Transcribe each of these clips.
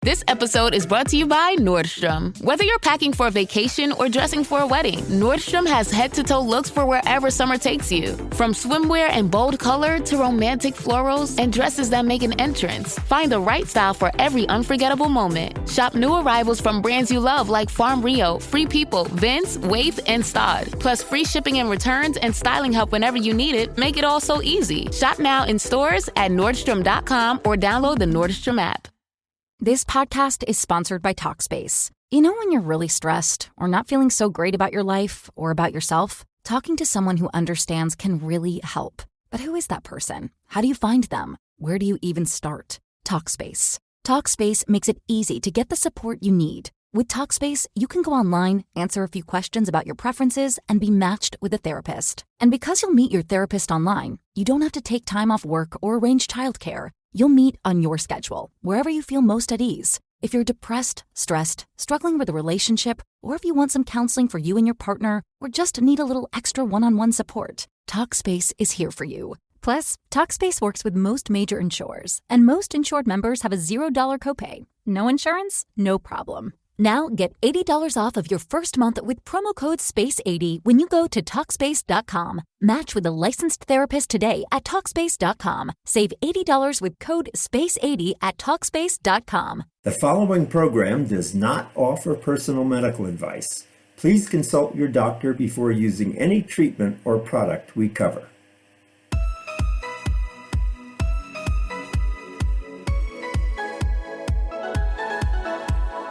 This episode is brought to you by Nordstrom. Whether you're packing for a vacation or dressing for a wedding, Nordstrom has head-to-toe looks for wherever summer takes you. From swimwear and bold color to romantic florals and dresses that make an entrance, find the right style for every unforgettable moment. Shop new arrivals from brands you love like Farm Rio, Free People, Vince, Wait, and Stod. Plus free shipping and returns and styling help whenever you need it make it all so easy. Shop now in stores at Nordstrom.com or download the Nordstrom app. This podcast is sponsored by Talkspace. You know when you're really stressed or not feeling so great about your life or about yourself? Talking to someone who understands can really help. But who is that person? How do you find them? Where do you even start? Talkspace. Talkspace makes it easy to get the support you need. With Talkspace, you can go online, answer a few questions about your preferences, and be matched with a therapist. And because you'll meet your therapist online, you don't have to take time off work or arrange childcare. You'll meet on your schedule, wherever you feel most at ease. If you're depressed, stressed, struggling with a relationship, or if you want some counseling for you and your partner, or just need a little extra one-on-one support, Talkspace is here for you. Plus, Talkspace works with most major insurers, and most insured members have a $0 copay. No insurance? No problem. Now get $80 off of your first month with promo code SPACE80 when you go to Talkspace.com. Match with a licensed therapist today at Talkspace.com. Save $80 with code SPACE80 at Talkspace.com. The following program does not offer personal medical advice. Please consult your doctor before using any treatment or product we cover.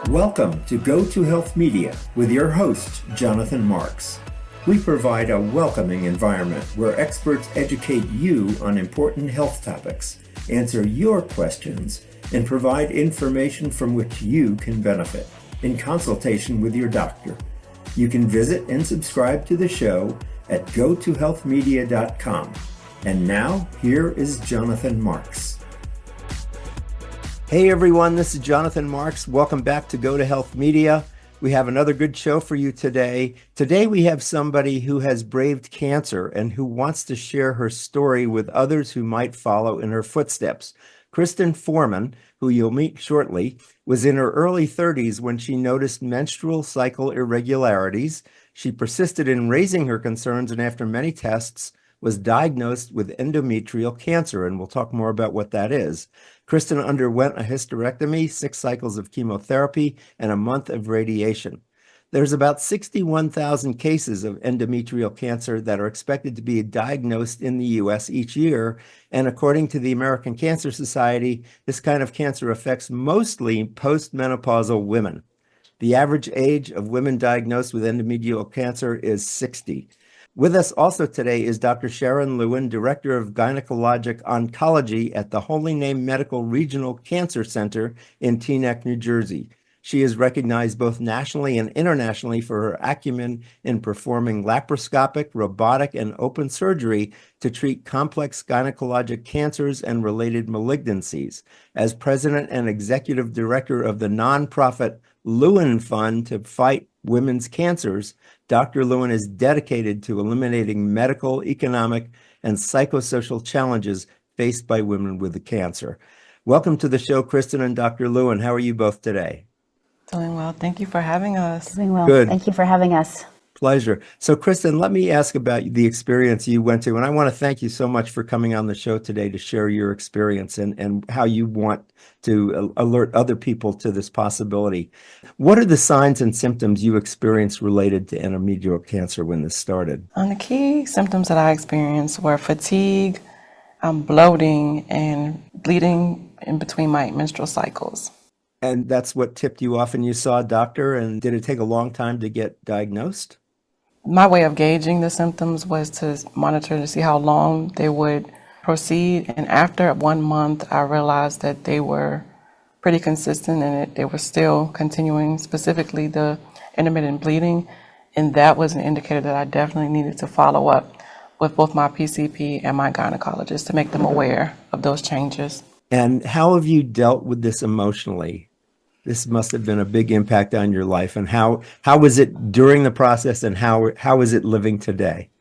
Welcome to Go to Health Media with your host, Jonathan Marks. We provide a welcoming environment where experts educate you on important health topics, answer your questions, and provide information from which you can benefit in consultation with your doctor. You can visit and subscribe to the show at gotohealthmedia.com. And now, here is Jonathan Marks. Hey everyone, this is Jonathan Marks. Welcome back to Go to Health Media. We have another good show for you today. Today we have somebody who has braved cancer and who wants to share her story with others who might follow in her footsteps. Kristen Foreman, who you'll meet shortly, was in her early 30s when she noticed menstrual cycle irregularities. She persisted in raising her concerns and after many tests was diagnosed with endometrial cancer, and we'll talk more about what that is. Kristen underwent a hysterectomy, 6 cycles of chemotherapy, and a month of radiation. There's about 61,000 cases of endometrial cancer that are expected to be diagnosed in the U.S. each year, and according to the American Cancer Society, this kind of cancer affects mostly post-menopausal women. The average age of women diagnosed with endometrial cancer is 60. With us also today is Dr. Sharyn Lewin, Director of Gynecologic Oncology at the Holy Name Medical Regional Cancer Center in Teaneck, New Jersey. She is recognized both nationally and internationally for her acumen in performing laparoscopic, robotic, and open surgery to treat complex gynecologic cancers and related malignancies. As President and Executive Director of the nonprofit Lewin Fund to fight women's cancers, Dr. Lewin is dedicated to eliminating medical, economic, and psychosocial challenges faced by women with the cancer. Welcome to the show, Kristen and Dr. Lewin. How are you both today? Doing well. Thank you for having us. Doing well. Good. Thank you for having us. Pleasure. So, Kristen, let me ask about the experience you went to. And I want to thank you so much for coming on the show today to share your experience and how you want to alert other people to this possibility. What are the signs and symptoms you experienced related to endometrial cancer when this started? The key symptoms that I experienced were fatigue, bloating, and bleeding in between my menstrual cycles. And that's what tipped you off and you saw a doctor, and did it take a long time to get diagnosed? My way of gauging the symptoms was to monitor to see how long they would proceed. And after 1 month, I realized that they were pretty consistent and they were still continuing, specifically the intermittent bleeding. And that was an indicator that I definitely needed to follow up with both my PCP and my gynecologist to make them aware of those changes. And how have you dealt with this emotionally? This must have been a big impact on your life. And how was it during the process, and how is it living today?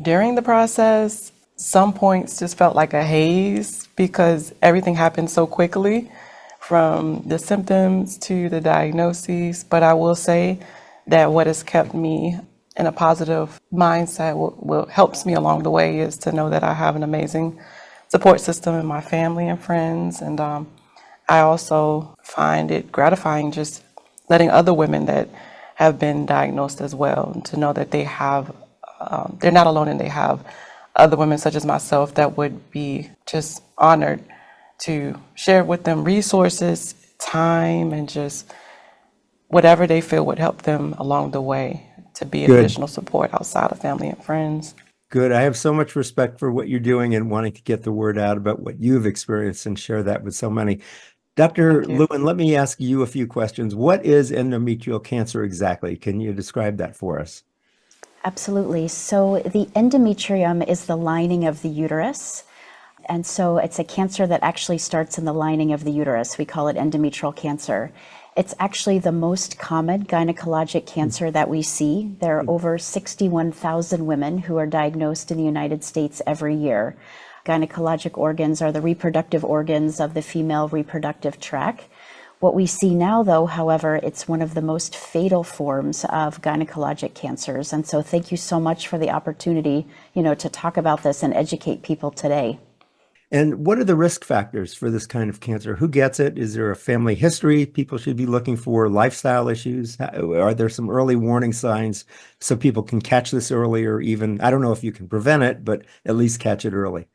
During the process, some points just felt like a haze because everything happened so quickly. from the symptoms to the diagnoses, but I will say that what has kept me in a positive mindset, what helps me along the way, is to know that I have an amazing support system in my family and friends. And I also find it gratifying just letting other women that have been diagnosed as well to know that they have, they're not alone, and they have other women such as myself that would be just honored to share with them resources, time, and just whatever they feel would help them along the way to be Good. additional support outside of family and friends. Good. I have so much respect for what you're doing and wanting to get the word out about what you've experienced and share that with so many. Dr. Lewin, let me ask you a few questions. What is endometrial cancer exactly? Can you describe that for us? Absolutely. So the endometrium is the lining of the uterus. And so it's a cancer that actually starts in the lining of the uterus. We call it endometrial cancer. It's actually the most common gynecologic cancer that we see. There are over 61,000 women who are diagnosed in the United States every year. Gynecologic organs are the reproductive organs of the female reproductive tract. What we see now, though, however, it's one of the most fatal forms of gynecologic cancers. And so thank you so much for the opportunity, to talk about this and educate people today. And what are the risk factors for this kind of cancer? Who gets it? Is there a family history people should be looking for? Lifestyle issues? Are there some early warning signs so people can catch this early, or even, I don't know if you can prevent it, but at least catch it early?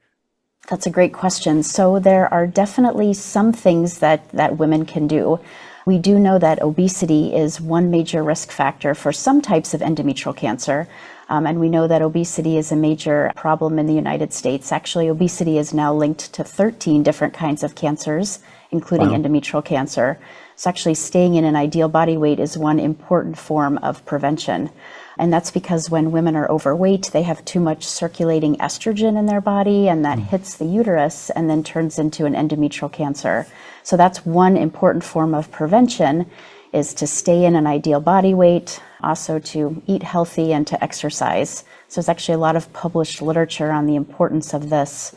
That's a great question. So there are definitely some things that women can do. We do know that obesity is one major risk factor for some types of endometrial cancer. And we know that obesity is a major problem in the United States. Actually, obesity is now linked to 13 different kinds of cancers, including endometrial cancer. So actually staying in an ideal body weight is one important form of prevention. And that's because when women are overweight, they have too much circulating estrogen in their body, and that hits the uterus and then turns into an endometrial cancer. So that's one important form of prevention, is to stay in an ideal body weight, also to eat healthy and to exercise. So there's actually a lot of published literature on the importance of this.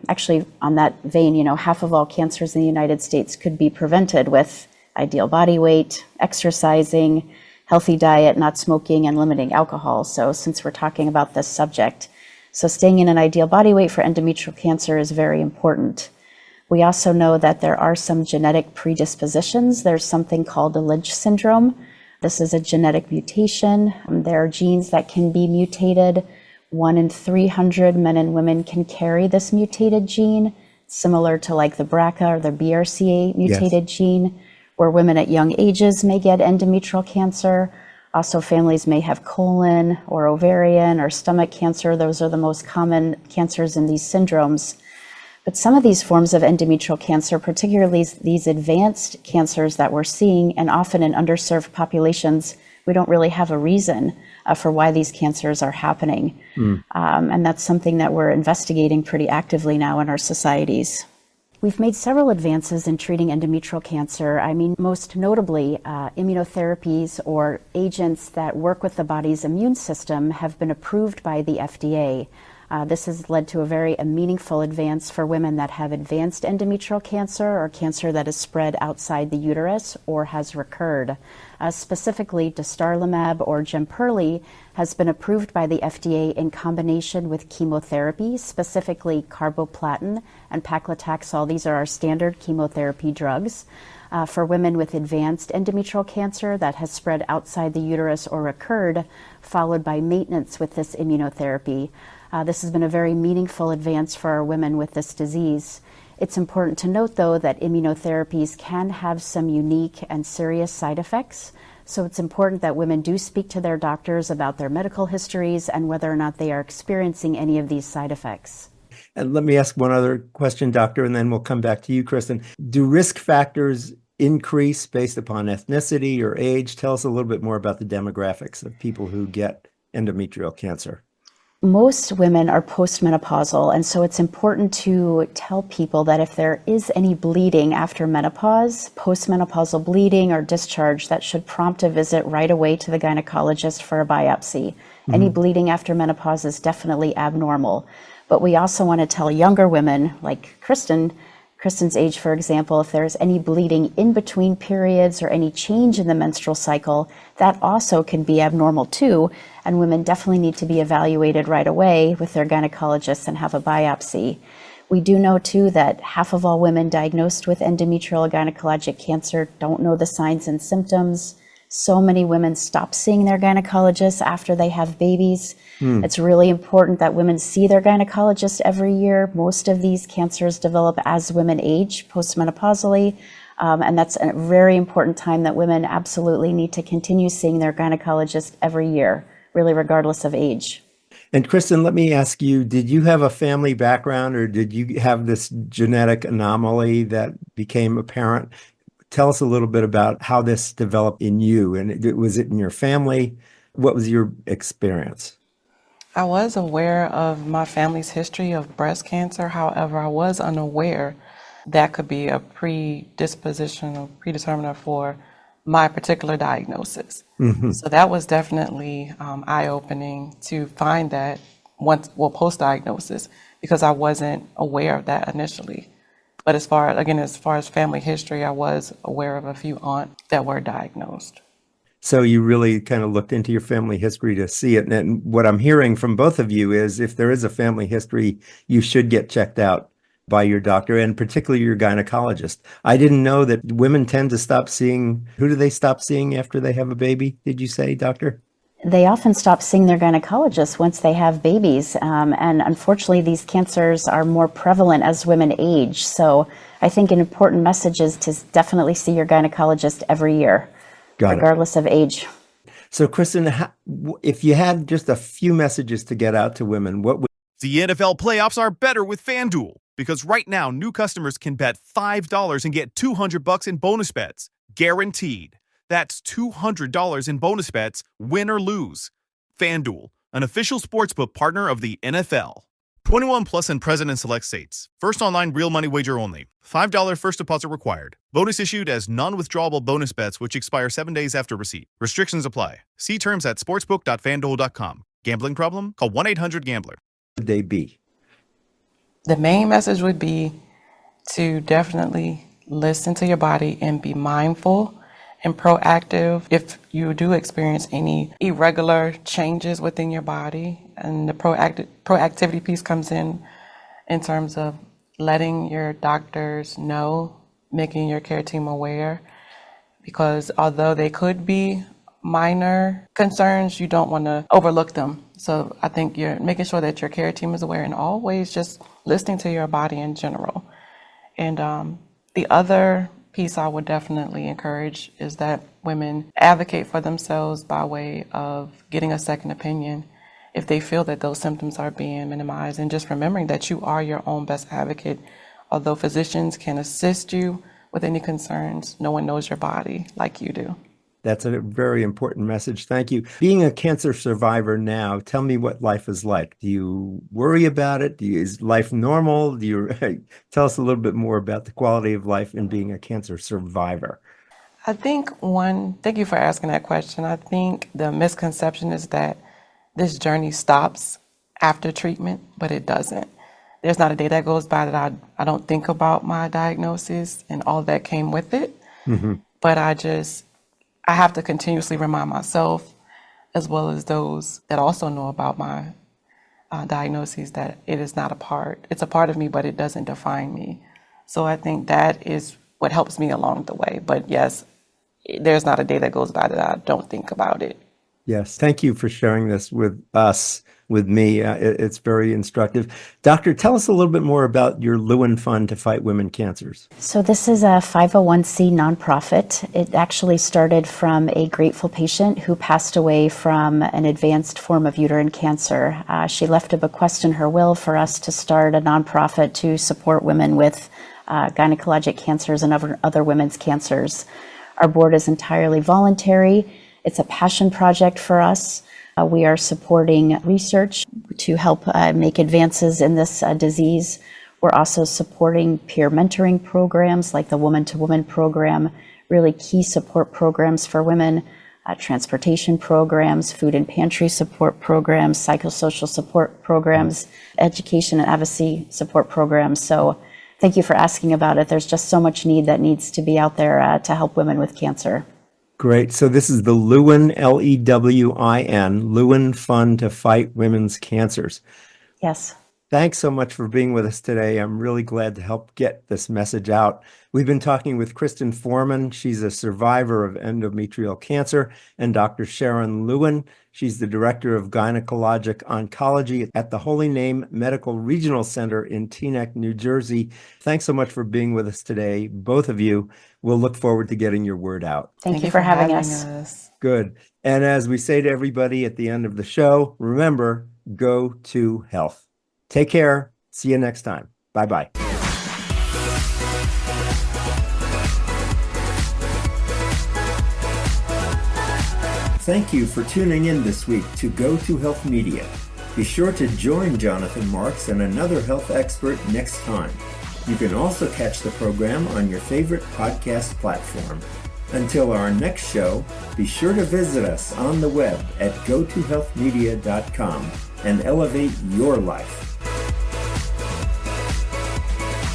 Actually, on that vein, half of all cancers in the United States could be prevented with ideal body weight, exercising, healthy diet, not smoking, and limiting alcohol. So since we're talking about this subject, so staying in an ideal body weight for endometrial cancer is very important. We also know that there are some genetic predispositions. There's something called the Lynch syndrome. This is a genetic mutation. There are genes that can be mutated. 1 in 300 men and women can carry this mutated gene, similar to like the BRCA or the BRCA mutated gene, where women at young ages may get endometrial cancer. Also, families may have colon or ovarian or stomach cancer. Those are the most common cancers in these syndromes. But some of these forms of endometrial cancer, particularly these advanced cancers that we're seeing, and often in underserved populations, we don't really have a reason for why these cancers are happening. And that's something that we're investigating pretty actively now in our societies. We've made several advances in treating endometrial cancer. I mean, most notably, immunotherapies or agents that work with the body's immune system have been approved by the FDA. This has led to a meaningful advance for women that have advanced endometrial cancer or cancer that is spread outside the uterus or has recurred. Specifically, dostarlimab or Jemperli has been approved by the FDA in combination with chemotherapy, specifically carboplatin and paclitaxel. These are our standard chemotherapy drugs. For women with advanced endometrial cancer that has spread outside the uterus or recurred, followed by maintenance with this immunotherapy. This has been a very meaningful advance for our women with this disease. It's important to note, though, that immunotherapies can have some unique and serious side effects. So it's important that women do speak to their doctors about their medical histories and whether or not they are experiencing any of these side effects. And let me ask one other question, Doctor, and then we'll come back to you, Kristen. Do risk factors increase based upon ethnicity or age? Tell us a little bit more about the demographics of people who get endometrial cancer. Most women are post-menopausal, and so it's important to tell people that if there is any bleeding after menopause, post-menopausal bleeding or discharge, that should prompt a visit right away to the gynecologist for a biopsy. Any bleeding after menopause is definitely abnormal. But we also want to tell younger women, like Kristen, Kristen's age, for example, if there's any bleeding in between periods or any change in the menstrual cycle, that also can be abnormal too. And women definitely need to be evaluated right away with their gynecologist and have a biopsy. We do know too that half of all women diagnosed with endometrial gynecologic cancer don't know the signs and symptoms. So many women stop seeing their gynecologists after they have babies. It's really important that women see their gynecologist every year. Most of these cancers develop as women age, post-menopausally, and that's a very important time that women absolutely need to continue seeing their gynecologist every year, really regardless of age. And Kristen, let me ask you, did you have a family background or did you have this genetic anomaly that became apparent? Tell us a little bit about how this developed in you. And was it in your family? What was your experience? I was aware of my family's history of breast cancer. However, I was unaware that could be a predisposition or predeterminer for my particular diagnosis. So that was definitely eye-opening to find that post-diagnosis, because I wasn't aware of that initially. But as far as family history, I was aware of a few aunts that were diagnosed. So you really kind of looked into your family history to see it. And what I'm hearing from both of you is if there is a family history, you should get checked out by your doctor and particularly your gynecologist. I didn't know that women tend to stop seeing. Who do they stop seeing after they have a baby? Did you say, doctor? They often stop seeing their gynecologist once they have babies. And unfortunately, these cancers are more prevalent as women age. So I think an important message is to definitely see your gynecologist every year, regardless of age. So, Kristen, if you had just a few messages to get out to women, what would... The NFL playoffs are better with FanDuel, because right now, new customers can bet $5 and get $200 in bonus bets, guaranteed. That's $200 in bonus bets, win or lose. FanDuel, an official sportsbook partner of the NFL. 21 plus and present in select states. First online real money wager only. $5 first deposit required. Bonus issued as non-withdrawable bonus bets which expire 7 days after receipt. Restrictions apply. See terms at sportsbook.fanduel.com. Gambling problem? Call 1-800-GAMBLER. Would they be? The main message would be to definitely listen to your body and be mindful and proactive if you do experience any irregular changes within your body. And the proactivity piece comes in terms of letting your doctors know, making your care team aware, because although they could be minor concerns, you don't want to overlook them. So I think you're making sure that your care team is aware and always just listening to your body in general. And the other piece I would definitely encourage is that women advocate for themselves by way of getting a second opinion if they feel that those symptoms are being minimized, and just remembering that you are your own best advocate. Although physicians can assist you with any concerns, no one knows your body like you do. That's a very important message. Thank you. Being a cancer survivor now, tell me what life is like. Do you worry about it? Is life normal? Tell us a little bit more about the quality of life in being a cancer survivor. I think thank you for asking that question. I think the misconception is that this journey stops after treatment, but it doesn't. There's not a day that goes by that I don't think about my diagnosis and all that came with it. But I have to continuously remind myself, as well as those that also know about my diagnoses, that it is not it's a part of me, but it doesn't define me. So I think that is what helps me along the way. But yes, there's not a day that goes by that I don't think about it. Yes. Thank you for sharing this with us, with me. It's very instructive. Doctor, tell us a little bit more about your Lewin Fund to Fight Women Cancers. So this is a 501c nonprofit. It actually started from a grateful patient who passed away from an advanced form of uterine cancer. She left a bequest in her will for us to start a nonprofit to support women with gynecologic cancers and other women's cancers. Our board is entirely voluntary. It's a passion project for us. We are supporting research to help make advances in this disease. We're also supporting peer mentoring programs like the Woman to Woman program, really key support programs for women, transportation programs, food and pantry support programs, psychosocial support programs, education and advocacy support programs. So Thank you for asking about it. There's just so much need that needs to be out there to help women with cancer. Great. So this is the Lewin, Lewin, Lewin Fund to Fight Women's Cancers. Yes. Thanks so much for being with us today. I'm really glad to help get this message out. We've been talking with Kristen Foreman. She's a survivor of endometrial cancer, and Dr. Sharyn Lewin. She's the director of Gynecologic Oncology at the Holy Name Medical Regional Center in Teaneck, New Jersey. Thanks so much for being with us today, both of you. We'll look forward to getting your word out. Thank you for having us. Good. And as we say to everybody at the end of the show, remember, go to health. Take care. See you next time. Bye-bye. Thank you for tuning in this week to Go to Health Media. Be sure to join Jonathan Marks and another health expert next time. You can also catch the program on your favorite podcast platform. Until our next show, be sure to visit us on the web at gotohealthmedia.com and elevate your life.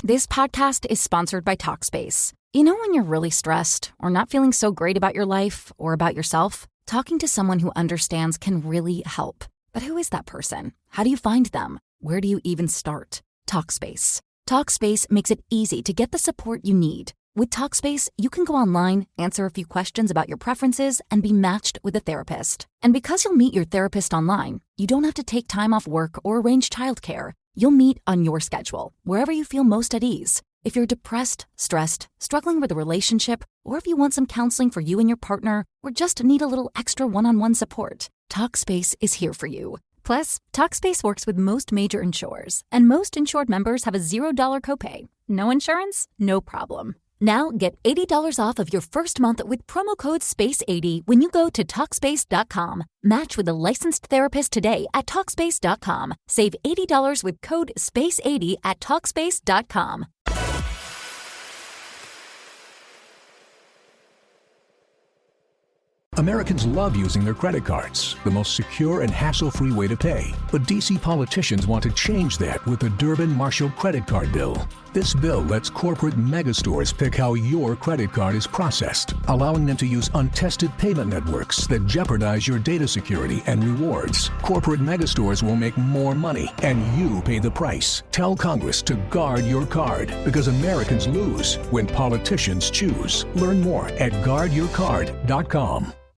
This podcast is sponsored by Talkspace. You know when you're really stressed or not feeling so great about your life or about yourself? Talking to someone who understands can really help. But who is that person? How do you find them? Where do you even start? Talkspace. Talkspace makes it easy to get the support you need. With Talkspace, you can go online, answer a few questions about your preferences, and be matched with a therapist. And because you'll meet your therapist online, you don't have to take time off work or arrange childcare. You'll meet on your schedule, wherever you feel most at ease. If you're depressed, stressed, struggling with a relationship, or if you want some counseling for you and your partner, or just need a little extra one-on-one support, Talkspace is here for you. Plus, Talkspace works with most major insurers, and most insured members have a $0 copay. No insurance? No problem. Now get $80 off of your first month with promo code SPACE80 when you go to Talkspace.com. Match with a licensed therapist today at Talkspace.com. Save $80 with code SPACE80 at Talkspace.com. Americans love using their credit cards, the most secure and hassle-free way to pay. But D.C. politicians want to change that with the Durbin-Marshall credit card bill. This bill lets corporate megastores pick how your credit card is processed, allowing them to use untested payment networks that jeopardize your data security and rewards. Corporate megastores will make more money, and you pay the price. Tell Congress to guard your card, because Americans lose when politicians choose. Learn more at guardyourcard.com.